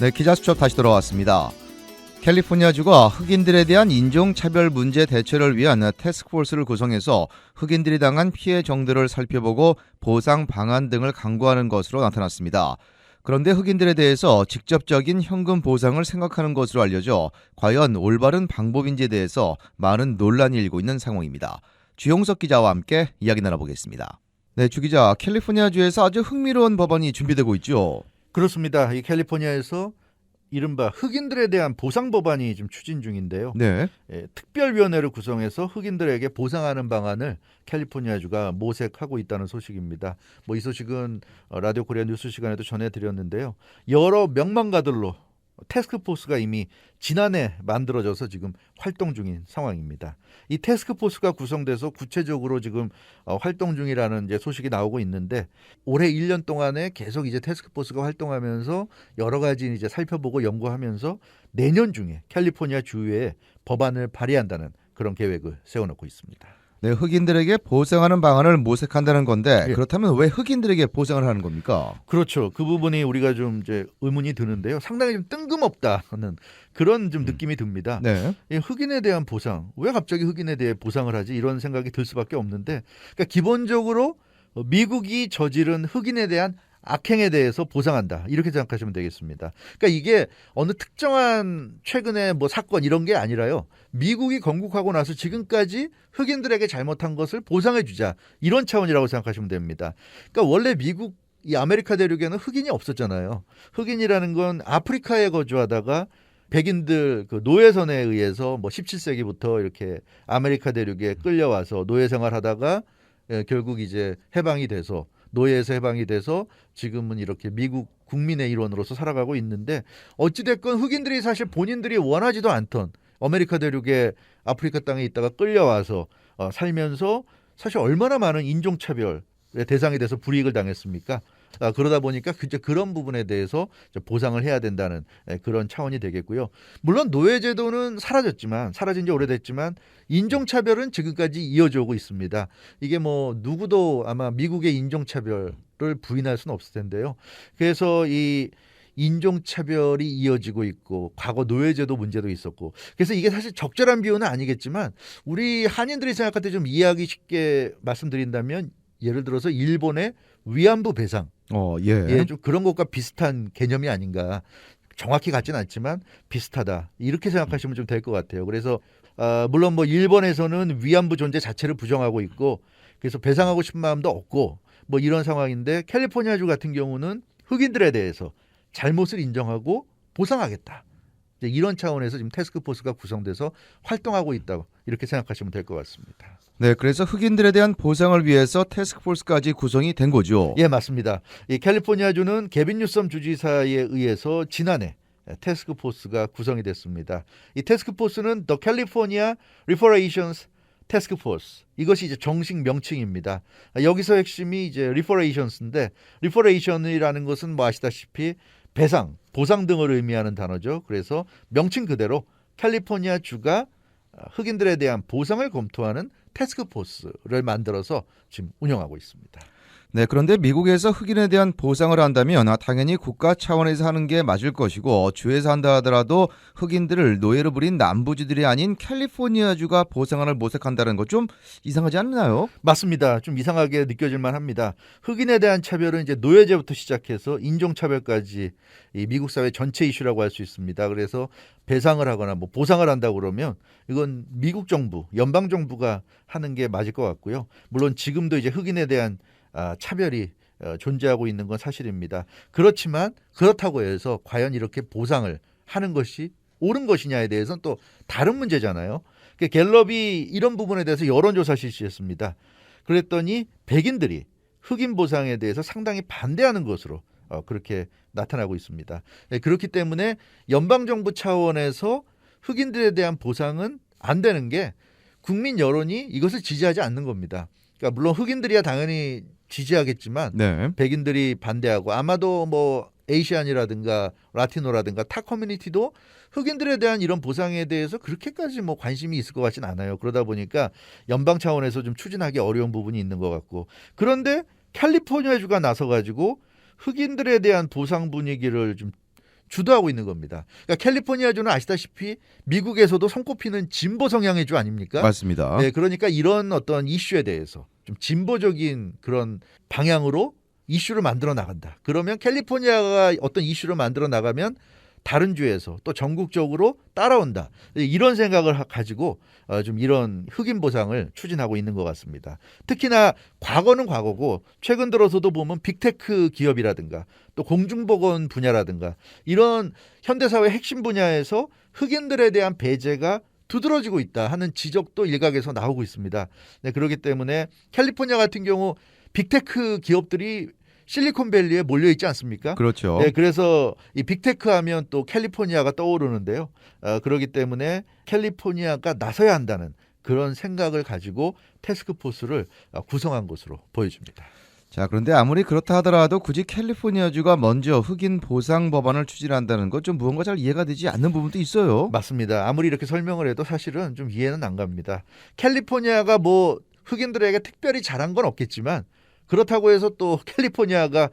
네, 기자수첩 다시 돌아왔습니다. 캘리포니아주가 흑인들에 대한 인종차별 문제 대처를 위한 태스크포스를 구성해서 흑인들이 당한 피해 정도를 살펴보고 보상 방안 등을 강구하는 것으로 나타났습니다. 그런데 흑인들에 대해서 직접적인 현금 보상을 생각하는 것으로 알려져 과연 올바른 방법인지에 대해서 많은 논란이 일고 있는 상황입니다. 주용석 기자와 함께 이야기 나눠보겠습니다. 네, 주 기자, 캘리포니아주에서 아주 흥미로운 법안이 준비되고 있죠. 그렇습니다. 이 캘리포니아에서 이른바 흑인들에 대한 보상 법안이 좀 추진 중인데요. 네. 특별위원회를 구성해서 흑인들에게 보상하는 방안을 캘리포니아주가 모색하고 있다는 소식입니다. 이 소식은 라디오 코리아 뉴스 시간에도 전해드렸는데요. 여러 명망가들로 태스크포스가 이미 지난해 만들어져서 지금 활동 중인 상황입니다. 이 태스크포스가 구성돼서 구체적으로 지금 활동 중이라는 이제 소식이 나오고 있는데 올해 1년 동안에 계속 이제 태스크포스가 활동하면서 여러 가지 이제 살펴보고 연구하면서 내년 중에 캘리포니아 주에 법안을 발의한다는 그런 계획을 세워놓고 있습니다. 네, 흑인들에게 보상하는 방안을 모색한다는 건데 예. 그렇다면 왜 흑인들에게 보상을 하는 겁니까? 그렇죠. 그 부분이 우리가 좀 이제 의문이 드는데요. 상당히 좀 뜬금없다는 그런 좀 느낌이 듭니다. 네. 이 흑인에 대한 보상, 왜 갑자기 흑인에 대해 보상을 하지? 이런 생각이 들 수밖에 없는데, 그러니까 기본적으로 미국이 저지른 흑인에 대한 악행에 대해서 보상한다. 이렇게 생각하시면 되겠습니다. 그러니까 이게 어느 특정한 최근에 사건 이런 게 아니라요. 미국이 건국하고 나서 지금까지 흑인들에게 잘못한 것을 보상해 주자. 이런 차원이라고 생각하시면 됩니다. 그러니까 원래 미국 이 아메리카 대륙에는 흑인이 없었잖아요. 흑인이라는 건 아프리카에 거주하다가 백인들 그 노예선에 의해서 17세기부터 이렇게 아메리카 대륙에 끌려와서 노예 생활하다가 결국 이제 해방이 돼서 노예에서 해방이 돼서 지금은 이렇게 미국 국민의 일원으로서 살아가고 있는데 어찌됐건 흑인들이 사실 본인들이 원하지도 않던 아메리카 대륙의 아프리카 땅에 있다가 끌려와서 살면서 사실 얼마나 많은 인종차별의 대상이 돼서 불이익을 당했습니까? 그러다 보니까 그런 부분에 대해서 보상을 해야 된다는 그런 차원이 되겠고요. 물론 노예제도는 사라진 지 오래됐지만 인종차별은 지금까지 이어져 오고 있습니다. 이게 누구도 아마 미국의 인종차별을 부인할 수는 없을 텐데요. 그래서 이 인종차별이 이어지고 있고 과거 노예제도 문제도 있었고 그래서 이게 사실 적절한 비유는 아니겠지만 우리 한인들이 생각할 때 좀 이해하기 쉽게 말씀드린다면 예를 들어서 일본의 위안부 배상 예. 좀 그런 것과 비슷한 개념이 아닌가. 정확히 같지는 않지만 비슷하다. 이렇게 생각하시면 좀 될 것 같아요. 그래서 물론 일본에서는 위안부 존재 자체를 부정하고 있고 그래서 배상하고 싶은 마음도 없고 이런 상황인데 캘리포니아주 같은 경우는 흑인들에 대해서 잘못을 인정하고 보상하겠다. 이런 차원에서 지금 태스크포스가 구성돼서 활동하고 있다고 이렇게 생각하시면 될 것 같습니다. 네, 그래서 흑인들에 대한 보상을 위해서 태스크포스까지 구성이 된 거죠. 예, 맞습니다. 이 캘리포니아주는 게빈 뉴섬 주지사에 의해서 지난해 태스크포스가 구성이 됐습니다. 이 태스크포스는 The California Reparations Task Force. 이것이 이제 정식 명칭입니다. 여기서 핵심이 이제 Reparations인데 Reparation이라는 것은 아시다시피 배상, 보상 등을 의미하는 단어죠. 그래서 명칭 그대로 캘리포니아 주가 흑인들에 대한 보상을 검토하는 태스크포스를 만들어서 지금 운영하고 있습니다. 네, 그런데 미국에서 흑인에 대한 보상을 한다면 당연히 국가 차원에서 하는 게 맞을 것이고 주에서 한다 하더라도 흑인들을 노예로 부린 남부주들이 아닌 캘리포니아주가 보상안을 모색한다는 거 좀 이상하지 않나요? 맞습니다. 좀 이상하게 느껴질 만합니다. 흑인에 대한 차별은 이제 노예제부터 시작해서 인종차별까지 이 미국 사회 전체 이슈라고 할 수 있습니다. 그래서 배상을 하거나 보상을 한다고 그러면 이건 미국 정부, 연방 정부가 하는 게 맞을 것 같고요. 물론 지금도 이제 흑인에 대한 차별이 존재하고 있는 건 사실입니다. 그렇지만 그렇다고 해서 과연 이렇게 보상을 하는 것이 옳은 것이냐에 대해서는 또 다른 문제잖아요. 갤럽이 이런 부분에 대해서 여론조사 실시했습니다. 그랬더니 백인들이 흑인 보상에 대해서 상당히 반대하는 것으로 그렇게 나타나고 있습니다. 그렇기 때문에 연방정부 차원에서 흑인들에 대한 보상은 안 되는 게 국민 여론이 이것을 지지하지 않는 겁니다. 그러니까 물론 흑인들이야 당연히 지지하겠지만 네. 백인들이 반대하고 아마도 에이시안이라든가 라티노라든가 타 커뮤니티도 흑인들에 대한 이런 보상에 대해서 그렇게까지 관심이 있을 것 같진 않아요. 그러다 보니까 연방 차원에서 좀 추진하기 어려운 부분이 있는 것 같고 그런데 캘리포니아주가 나서가지고 흑인들에 대한 보상 분위기를 좀 주도하고 있는 겁니다. 그러니까 캘리포니아주는 아시다시피 미국에서도 손꼽히는 진보 성향의 주 아닙니까? 맞습니다. 네, 그러니까 이런 어떤 이슈에 대해서 좀 진보적인 그런 방향으로 이슈를 만들어 나간다. 그러면 캘리포니아가 어떤 이슈를 만들어 나가면 다른 주에서 또 전국적으로 따라온다. 이런 생각을 가지고 좀 이런 흑인 보상을 추진하고 있는 것 같습니다. 특히나 과거는 과거고 최근 들어서도 보면 빅테크 기업이라든가 또 공중보건 분야라든가 이런 현대사회 핵심 분야에서 흑인들에 대한 배제가 두드러지고 있다 하는 지적도 일각에서 나오고 있습니다. 네, 그렇기 때문에 캘리포니아 같은 경우 빅테크 기업들이 실리콘밸리에 몰려 있지 않습니까? 그렇죠. 네, 그래서 이 빅테크 하면 또 캘리포니아가 떠오르는데요. 그렇기 때문에 캘리포니아가 나서야 한다는 그런 생각을 가지고 태스크포스를 구성한 것으로 보여집니다. 자, 그런데 아무리 그렇다 하더라도 굳이 캘리포니아주가 먼저 흑인 보상 법안을 추진한다는 것 좀 무언가 잘 이해가 되지 않는 부분도 있어요. 맞습니다. 아무리 이렇게 설명을 해도 사실은 좀 이해는 안 갑니다. 캘리포니아가 뭐 흑인들에게 특별히 잘한 건 없겠지만 그렇다고 해서 또 캘리포니아가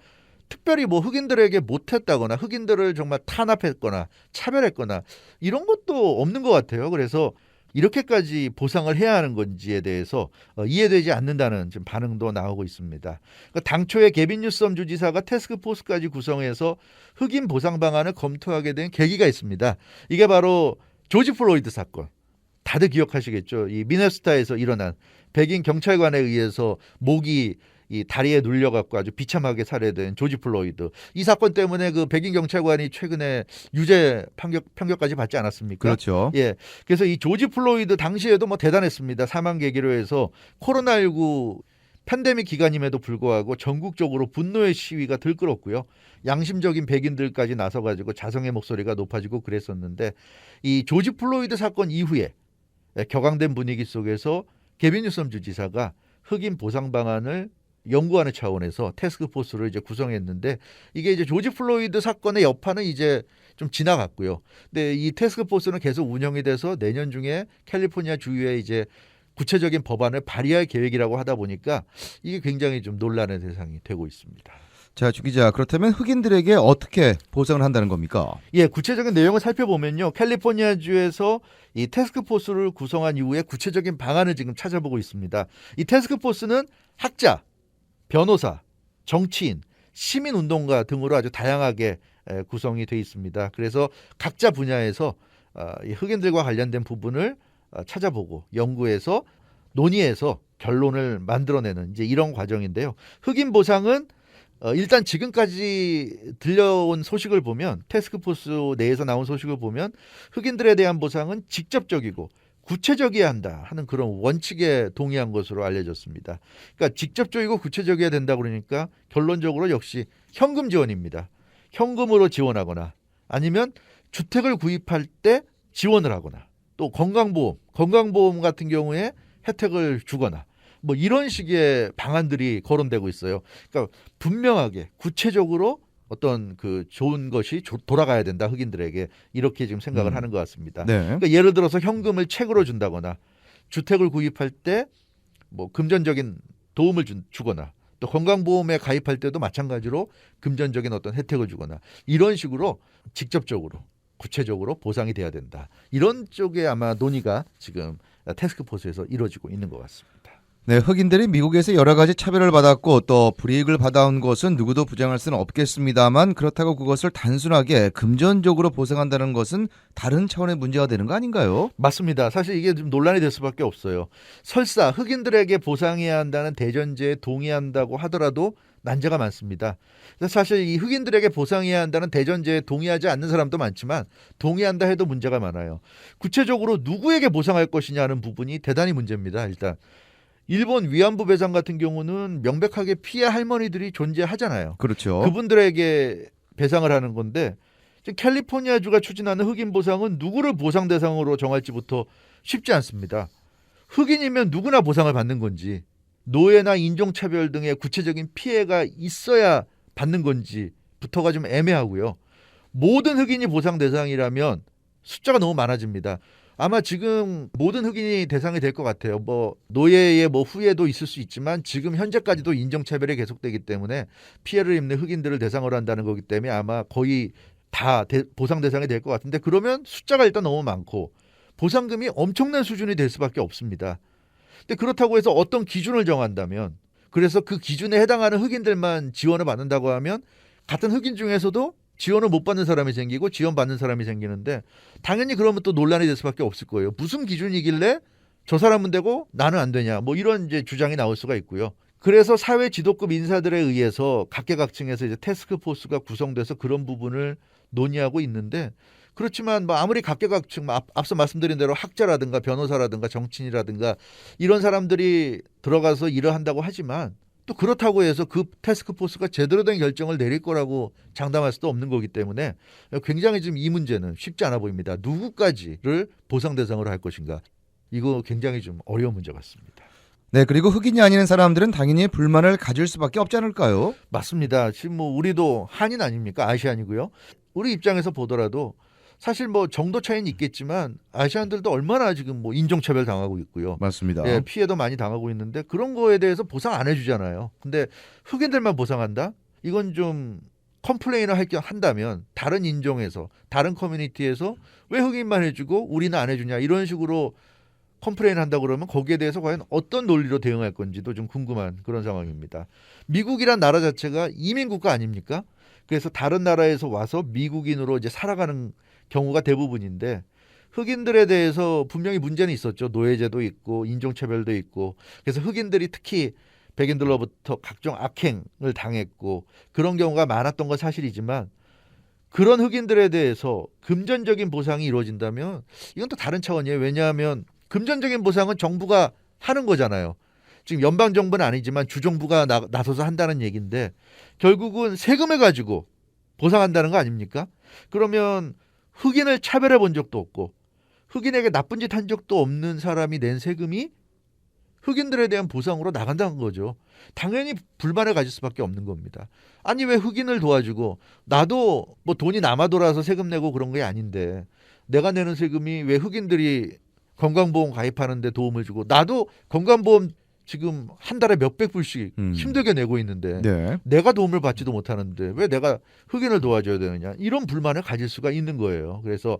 특별히 뭐 흑인들에게 못했다거나 흑인들을 정말 탄압했거나 차별했거나 이런 것도 없는 것 같아요. 그래서 이렇게까지 보상을 해야 하는 건지에 대해서 이해되지 않는다는 지금 반응도 나오고 있습니다. 그러니까 당초에 게빈 뉴섬 주지사가 태스크포스까지 구성해서 흑인 보상 방안을 검토하게 된 계기가 있습니다. 이게 바로 조지 플로이드 사건. 다들 기억하시겠죠. 이 미네소타에서 일어난 백인 경찰관에 의해서 목이 이 다리에 눌려갖고 아주 비참하게 살해된 조지 플로이드. 이 사건 때문에 그 백인 경찰관이 최근에 유죄 판결까지 받지 않았습니까? 그렇죠. 예. 그래서 이 조지 플로이드 당시에도 뭐 대단했습니다. 사망 계기로 해서 코로나19 팬데믹 기간임에도 불구하고 전국적으로 분노의 시위가 들끓었고요. 양심적인 백인들까지 나서가지고 자성의 목소리가 높아지고 그랬었는데 이 조지 플로이드 사건 이후에 격앙된 분위기 속에서 게빈 뉴섬 주지사가 흑인 보상 방안을 연구하는 차원에서 태스크포스를 이제 구성했는데 이게 이제 조지 플로이드 사건의 여파는 이제 좀 지나갔고요. 근데 이 태스크포스는 계속 운영이 돼서 내년 중에 캘리포니아 주에 이제 구체적인 법안을 발의할 계획이라고 하다 보니까 이게 굉장히 좀 논란의 대상이 되고 있습니다. 자, 주 기자, 그렇다면 흑인들에게 어떻게 보상을 한다는 겁니까? 예, 구체적인 내용을 살펴보면요. 캘리포니아주에서 이 태스크포스를 구성한 이후에 구체적인 방안을 지금 찾아보고 있습니다. 이 태스크포스는 학자, 변호사, 정치인, 시민운동가 등으로 아주 다양하게 구성이 되어 있습니다. 그래서 각자 분야에서 이 흑인들과 관련된 부분을 찾아보고 연구해서 논의해서 결론을 만들어내는 이제 이런 과정인데요. 흑인 보상은 일단 지금까지 들려온 소식을 보면 태스크포스 내에서 나온 소식을 보면 흑인들에 대한 보상은 직접적이고 구체적이어야 한다 하는 그런 원칙에 동의한 것으로 알려졌습니다. 그러니까 직접적이고 구체적이어야 된다 그러니까 결론적으로 역시 현금 지원입니다. 현금으로 지원하거나 아니면 주택을 구입할 때 지원을 하거나 또 건강보험 같은 경우에 혜택을 주거나 뭐 이런 식의 방안들이 거론되고 있어요. 그러니까 분명하게 구체적으로 어떤 그 좋은 것이 돌아가야 된다 흑인들에게 이렇게 지금 생각을 하는 것 같습니다. 네. 그러니까 예를 들어서 현금을 책으로 준다거나 주택을 구입할 때 뭐 금전적인 도움을 주거나 또 건강보험에 가입할 때도 마찬가지로 금전적인 어떤 혜택을 주거나 이런 식으로 직접적으로 구체적으로 보상이 돼야 된다. 이런 쪽에 아마 논의가 지금 태스크포스에서 이루어지고 있는 것 같습니다. 네, 흑인들이 미국에서 여러 가지 차별을 받았고 또 불이익을 받아온 것은 누구도 부정할 수는 없겠습니다만 그렇다고 그것을 단순하게 금전적으로 보상한다는 것은 다른 차원의 문제가 되는 거 아닌가요? 맞습니다. 사실 이게 좀 논란이 될 수밖에 없어요. 설사 흑인들에게 보상해야 한다는 대전제에 동의한다고 하더라도 난제가 많습니다. 사실 이 흑인들에게 보상해야 한다는 대전제에 동의하지 않는 사람도 많지만 동의한다 해도 문제가 많아요. 구체적으로 누구에게 보상할 것이냐는 부분이 대단히 문제입니다. 일단 일본 위안부 배상 같은 경우는 명백하게 피해 할머니들이 존재하잖아요. 그렇죠. 그분들에게 배상을 하는 건데 캘리포니아주가 추진하는 흑인 보상은 누구를 보상 대상으로 정할지부터 쉽지 않습니다. 흑인이면 누구나 보상을 받는 건지 노예나 인종차별 등의 구체적인 피해가 있어야 받는 건지부터가 좀 애매하고요. 모든 흑인이 보상 대상이라면 숫자가 너무 많아집니다. 아마 지금 모든 흑인이 대상이 될 것 같아요. 뭐 노예의 뭐 후예도 있을 수 있지만 지금 현재까지도 인종차별이 계속되기 때문에 피해를 입는 흑인들을 대상으로 한다는 거기 때문에 아마 거의 다 보상 대상이 될 것 같은데 그러면 숫자가 일단 너무 많고 보상금이 엄청난 수준이 될 수밖에 없습니다. 근데 그렇다고 해서 어떤 기준을 정한다면 그래서 그 기준에 해당하는 흑인들만 지원을 받는다고 하면 같은 흑인 중에서도 지원을 못 받는 사람이 생기고 지원받는 사람이 생기는데 당연히 그러면 또 논란이 될 수밖에 없을 거예요. 무슨 기준이길래 저 사람은 되고 나는 안 되냐 뭐 이런 이제 주장이 나올 수가 있고요. 그래서 사회 지도급 인사들에 의해서 각계각층에서 이제 태스크포스가 구성돼서 그런 부분을 논의하고 있는데 그렇지만 뭐 아무리 각계각층 앞서 말씀드린 대로 학자라든가 변호사라든가 정치인이라든가 이런 사람들이 들어가서 일을 한다고 하지만 또 그렇다고 해서 그 태스크포스가 제대로 된 결정을 내릴 거라고 장담할 수도 없는 거기 때문에 굉장히 지금 이 문제는 쉽지 않아 보입니다. 누구까지를 보상 대상으로 할 것인가 이거 굉장히 좀 어려운 문제 같습니다. 네, 그리고 흑인이 아닌 사람들은 당연히 불만을 가질 수밖에 없지 않을까요? 맞습니다. 지금 뭐 우리도 한인 아닙니까? 아시안이고요. 우리 입장에서 보더라도 사실 뭐 정도 차이는 있겠지만 아시안들도 얼마나 지금 뭐 인종차별 당하고 있고요. 맞습니다. 예, 피해도 많이 당하고 있는데 그런 거에 대해서 보상 안 해주잖아요. 근데 흑인들만 보상한다? 이건 좀 컴플레인을 한다면 다른 인종에서 다른 커뮤니티에서 왜 흑인만 해주고 우리는 안 해주냐 이런 식으로 컴플레인 한다 그러면 거기에 대해서 과연 어떤 논리로 대응할 건지도 좀 궁금한 그런 상황입니다. 미국이란 나라 자체가 이민국가 아닙니까? 그래서 다른 나라에서 와서 미국인으로 이제 살아가는 경우가 대부분인데 흑인들에 대해서 분명히 문제는 있었죠. 노예제도 있고 인종차별도 있고 그래서 흑인들이 특히 백인들로부터 각종 악행을 당했고 그런 경우가 많았던 건 사실이지만 그런 흑인들에 대해서 금전적인 보상이 이루어진다면 이건 또 다른 차원이에요. 왜냐하면 금전적인 보상은 정부가 하는 거잖아요. 지금 연방정부는 아니지만 주정부가 나서서 한다는 얘기인데 결국은 세금을 가지고 보상한다는 거 아닙니까? 그러면 흑인을 차별해 본 적도 없고 흑인에게 나쁜 짓 한 적도 없는 사람이 낸 세금이 흑인들에 대한 보상으로 나간다는 거죠. 당연히 불만을 가질 수밖에 없는 겁니다. 아니 왜 흑인을 도와주고 나도 뭐 돈이 남아 돌아서 세금 내고 그런 게 아닌데 내가 내는 세금이 왜 흑인들이 건강보험 가입하는데 도움을 주고 나도 건강보험 지금 한 달에 몇백 불씩 힘들게 내고 있는데 네. 내가 도움을 받지도 못하는데 왜 내가 흑인을 도와줘야 되느냐 이런 불만을 가질 수가 있는 거예요. 그래서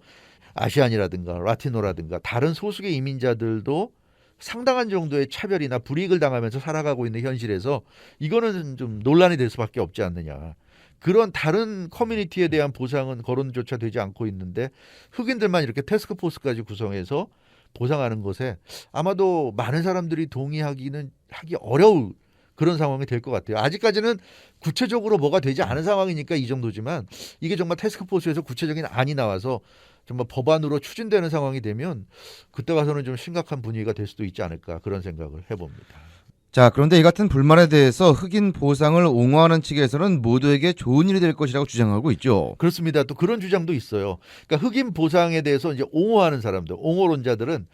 아시안이라든가 라티노라든가 다른 소수의 이민자들도 상당한 정도의 차별이나 불이익을 당하면서 살아가고 있는 현실에서 이거는 좀 논란이 될 수밖에 없지 않느냐. 그런 다른 커뮤니티에 대한 보상은 거론조차 되지 않고 있는데 흑인들만 이렇게 태스크포스까지 구성해서 보상하는 것에 아마도 많은 사람들이 하기 어려울 그런 상황이 될 것 같아요. 아직까지는 구체적으로 뭐가 되지 않은 상황이니까 이 정도지만 이게 정말 태스크포스에서 구체적인 안이 나와서 정말 법안으로 추진되는 상황이 되면 그때 가서는 좀 심각한 분위기가 될 수도 있지 않을까 그런 생각을 해봅니다. 자, 그런데 이 같은 불만에 대해서 흑인 보상을 옹호하는 측에서는 모두에게 좋은 일이 될 것이라고 주장하고 있죠. 그렇습니다. 또 그런 주장도 있어요. 그러니까 흑인 보상에 대해서 이제 옹호하는 사람들, 옹호론자들은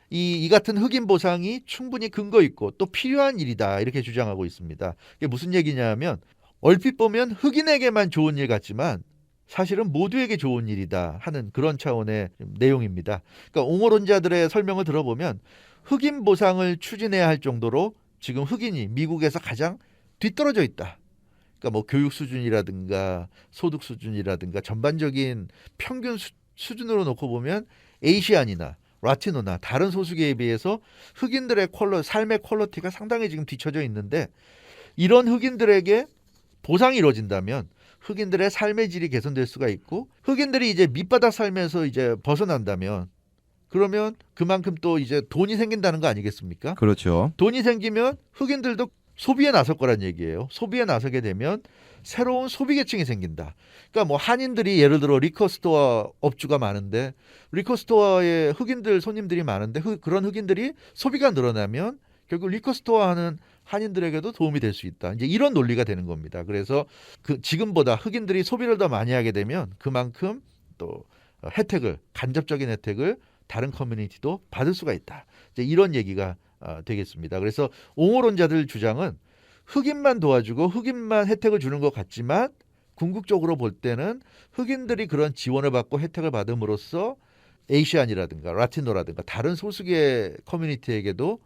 이 같은 흑인 보상이 충분히 근거 있고 또 필요한 일이다 이렇게 주장하고 있습니다. 이게 무슨 얘기냐면 얼핏 보면 흑인에게만 좋은 일 같지만 사실은 모두에게 좋은 일이다 하는 그런 차원의 내용입니다. 그러니까 옹호론자들의 설명을 들어보면 흑인 보상을 추진해야 할 정도로 지금 흑인이 미국에서 가장 뒤떨어져 있다. 그러니까 뭐 교육 수준이라든가 소득 수준이라든가 전반적인 평균 수준으로 놓고 보면 에이시안이나 라티노나 다른 소수계에 비해서 흑인들의 삶의 퀄리티가 상당히 지금 뒤처져 있는데 이런 흑인들에게 보상이 이루어진다면 흑인들의 삶의 질이 개선될 수가 있고 흑인들이 이제 밑바닥 삶에서 이제 벗어난다면 그러면 그만큼 또 이제 돈이 생긴다는 거 아니겠습니까? 그렇죠. 돈이 생기면 흑인들도 소비에 나설 거란 얘기예요. 소비에 나서게 되면 새로운 소비 계층이 생긴다. 그러니까 뭐 한인들이 예를 들어 리커스토어 업주가 많은데 리커스토어에 흑인들 손님들이 많은데 그런 흑인들이 소비가 늘어나면 결국 리커스토어 하는 한인들에게도 도움이 될 수 있다. 이제 이런 논리가 되는 겁니다. 그래서 지금보다 흑인들이 소비를 더 많이 하게 되면 그만큼 또 간접적인 혜택을 다른 커뮤니티도 받을 수가 있다. 이제 이런 얘기가 되겠습니다. 그래서 옹호론자들 주장은 흑인만 도와주고 흑인만 혜택을 주는 것 같지만 궁극적으로 볼 때는 흑인들이 그런 지원을 받고 혜택을 받음으로써 에이시안이라든가 라티노라든가 다른 소수계 커뮤니티에게도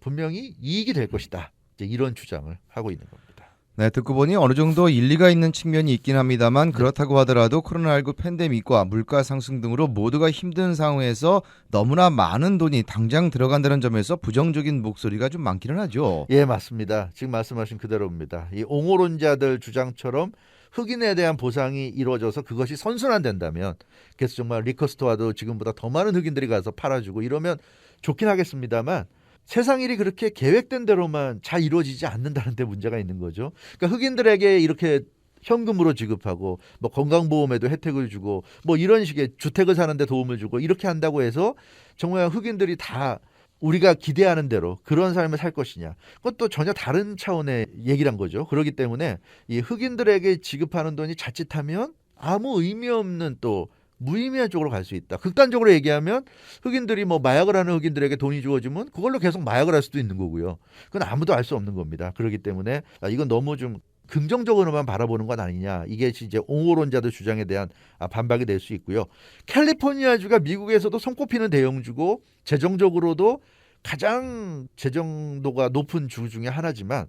분명히 이익이 될 것이다. 이제 이런 주장을 하고 있는 겁니다. 네, 듣고 보니 어느 정도 일리가 있는 측면이 있긴 합니다만 그렇다고 하더라도 코로나19 팬데믹과 물가 상승 등으로 모두가 힘든 상황에서 너무나 많은 돈이 당장 들어간다는 점에서 부정적인 목소리가 좀 많기는 하죠. 예, 맞습니다. 지금 말씀하신 그대로입니다. 이 옹호론자들 주장처럼 흑인에 대한 보상이 이루어져서 그것이 선순환된다면, 그래서 정말 리커스토어도 지금보다 더 많은 흑인들이 가서 팔아주고 이러면 좋긴 하겠습니다만, 세상 일이 그렇게 계획된 대로만 잘 이루어지지 않는다는 데 문제가 있는 거죠. 그러니까 흑인들에게 이렇게 현금으로 지급하고 뭐 건강보험에도 혜택을 주고 뭐 이런 식의 주택을 사는 데 도움을 주고 이렇게 한다고 해서 정말 흑인들이 다 우리가 기대하는 대로 그런 삶을 살 것이냐, 그것도 전혀 다른 차원의 얘기란 거죠. 그렇기 때문에 이 흑인들에게 지급하는 돈이 자칫하면 아무 의미 없는 또 무의미한 쪽으로 갈 수 있다. 극단적으로 얘기하면 흑인들이 뭐 마약을 하는 흑인들에게 돈이 주어지면 그걸로 계속 마약을 할 수도 있는 거고요. 그건 아무도 알 수 없는 겁니다. 그렇기 때문에 이건 너무 좀 긍정적으로만 바라보는 건 아니냐. 이게 이제 옹호론자들 주장에 대한 반박이 될 수 있고요. 캘리포니아주가 미국에서도 손꼽히는 대형주고 재정적으로도 가장 재정도가 높은 주 중에 하나지만,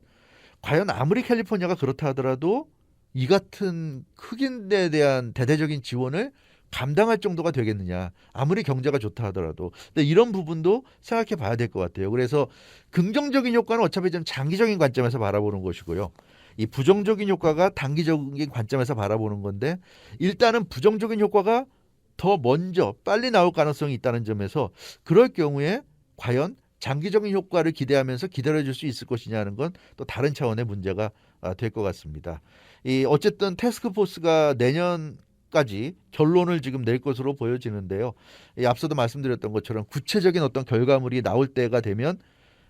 과연 아무리 캘리포니아가 그렇다 하더라도 이 같은 흑인에 대한 대대적인 지원을 감당할 정도가 되겠느냐, 아무리 경제가 좋다 하더라도. 근데 이런 부분도 생각해 봐야 될 것 같아요. 그래서 긍정적인 효과는 어차피 좀 장기적인 관점에서 바라보는 것이고요, 이 부정적인 효과가 단기적인 관점에서 바라보는 건데, 일단은 부정적인 효과가 더 먼저 빨리 나올 가능성이 있다는 점에서 그럴 경우에 과연 장기적인 효과를 기대하면서 기다려줄 수 있을 것이냐는 건 또 다른 차원의 문제가 될 것 같습니다. 어쨌든 태스크포스가 내년까지 결론을 지금 낼 것으로 보여지는데요. 앞서도 말씀드렸던 것처럼 구체적인 어떤 결과물이 나올 때가 되면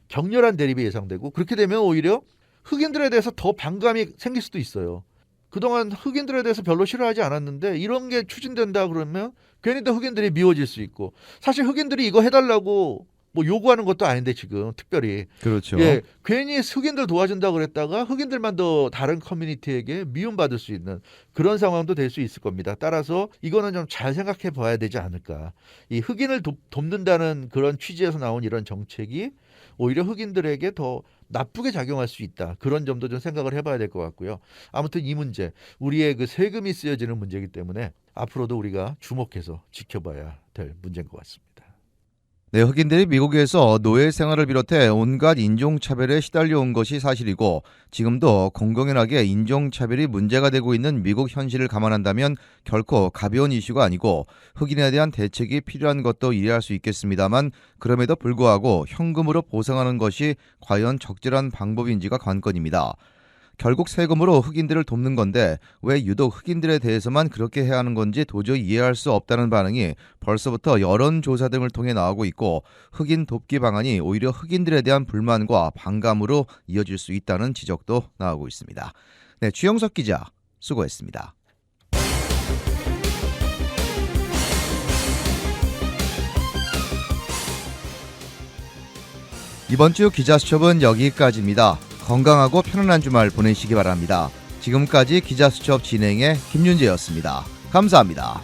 격렬한 대립이 예상되고, 그렇게 되면 오히려 흑인들에 대해서 더 반감이 생길 수도 있어요. 그동안 흑인들에 대해서 별로 싫어하지 않았는데 이런 게 추진된다 그러면 괜히 또 흑인들이 미워질 수 있고, 사실 흑인들이 이거 해달라고 뭐 요구하는 것도 아닌데 지금 특별히 그렇죠. 예, 괜히 흑인들 도와준다 그랬다가 흑인들만 더 다른 커뮤니티에게 미움받을 수 있는 그런 상황도 될 수 있을 겁니다. 따라서 이거는 좀 잘 생각해 봐야 되지 않을까. 이 흑인을 돕는다는 그런 취지에서 나온 이런 정책이 오히려 흑인들에게 더 나쁘게 작용할 수 있다. 그런 점도 좀 생각을 해봐야 될 것 같고요. 아무튼 이 문제, 우리의 그 세금이 쓰여지는 문제이기 때문에 앞으로도 우리가 주목해서 지켜봐야 될 문제인 것 같습니다. 네, 흑인들이 미국에서 노예 생활을 비롯해 온갖 인종차별에 시달려 온 것이 사실이고, 지금도 공공연하게 인종차별이 문제가 되고 있는 미국 현실을 감안한다면 결코 가벼운 이슈가 아니고 흑인에 대한 대책이 필요한 것도 이해할 수 있겠습니다만, 그럼에도 불구하고 현금으로 보상하는 것이 과연 적절한 방법인지가 관건입니다. 결국 세금으로 흑인들을 돕는 건데 왜 유독 흑인들에 대해서만 그렇게 해야 하는 건지 도저히 이해할 수 없다는 반응이 벌써부터 여론조사 등을 통해 나오고 있고, 흑인 돕기 방안이 오히려 흑인들에 대한 불만과 반감으로 이어질 수 있다는 지적도 나오고 있습니다. 네, 주영석 기자 수고했습니다. 이번 주 기자수첩은 여기까지입니다. 건강하고 편안한 주말 보내시기 바랍니다. 지금까지 기자수첩 진행의 김윤재였습니다. 감사합니다.